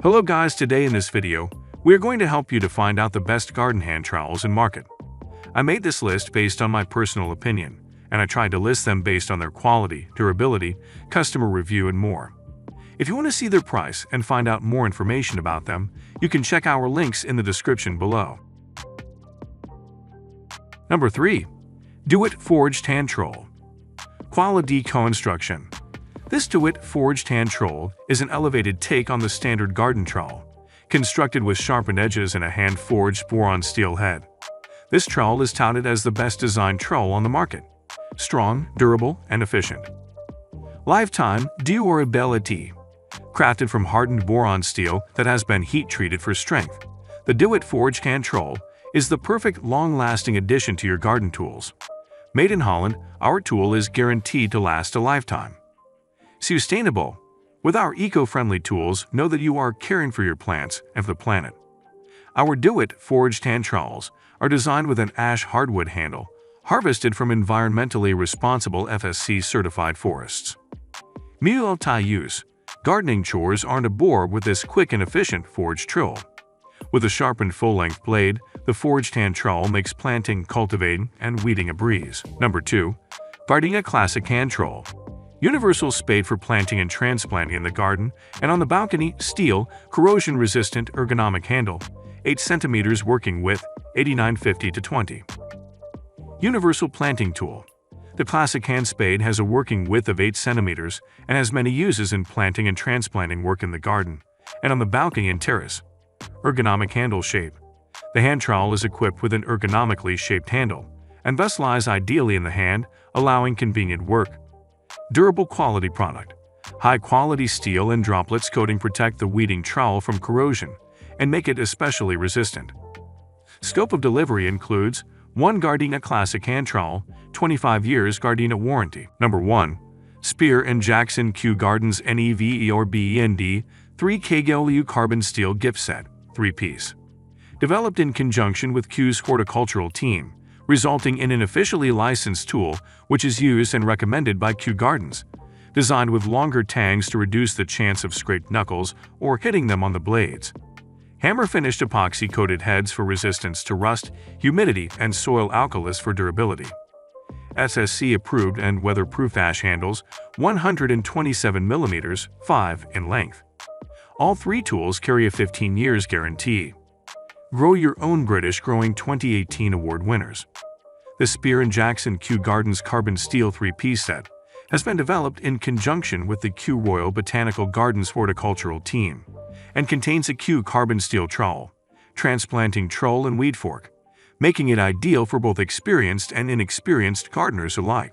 Hello guys, today in this video, we are going to help you to find out the best garden hand trowels in market. I made this list based on my personal opinion, and I tried to list them based on their quality, durability, customer review, and more. If you want to see their price and find out more information about them, you can check our links in the description below. Number 3. Do-It Forged Hand Trowel. Quality construction. This Do-It Forged Hand Trowel is an elevated take on the standard garden trowel, constructed with sharpened edges and a hand-forged boron steel head. This trowel is touted as the best designed trowel on the market. Strong, durable, and efficient. Lifetime durability. Crafted from hardened boron steel that has been heat-treated for strength, the Do-It Forged Hand Trowel is the perfect long-lasting addition to your garden tools. Made in Holland, our tool is guaranteed to last a lifetime. Sustainable. With our eco-friendly tools, know that you are caring for your plants and for the planet. Our Do-It Forged Hand Trowels are designed with an ash hardwood handle, harvested from environmentally responsible FSC-certified forests. Multi-use. Gardening chores aren't a bore with this quick and efficient forged trowel. With a sharpened full-length blade, the forged hand trowel makes planting, cultivating, and weeding a breeze. Number 2. Gardenia Classic Hand Trowel. Universal spade for planting and transplanting in the garden and on the balcony. Steel, corrosion-resistant ergonomic handle, 8 cm working width, 89/50/20. Universal planting tool. The classic hand spade has a working width of 8 cm and has many uses in planting and transplanting work in the garden and on the balcony and terrace. Ergonomic handle shape. The hand trowel is equipped with an ergonomically shaped handle and thus lies ideally in the hand, allowing convenient work. Durable quality product. High-quality steel and droplets coating protect the weeding trowel from corrosion and make it especially resistant. Scope of delivery includes 1 Gardenia Classic Hand Trowel, 25 years Gardenia warranty. Number 1. Spear & Jackson Kew Gardens NEVERBND 3 kglu carbon steel gift set, 3-piece. Developed in conjunction with Kew's horticultural team, resulting in an officially licensed tool which is used and recommended by Kew Gardens. Designed with longer tangs to reduce the chance of scraped knuckles or hitting them on the blades. Hammer-finished epoxy-coated heads for resistance to rust, humidity, and soil alkalis for durability. SSC-approved and weatherproof ash handles, 127 mm, 5 in length. All 3 tools carry a 15 years guarantee. Grow your own British Growing 2018 award winners. The Spear & Jackson Kew Gardens Carbon Steel 3-piece set has been developed in conjunction with the Kew Royal Botanical Gardens horticultural team and contains a Kew carbon steel trowel, transplanting trowel and weed fork, making it ideal for both experienced and inexperienced gardeners alike.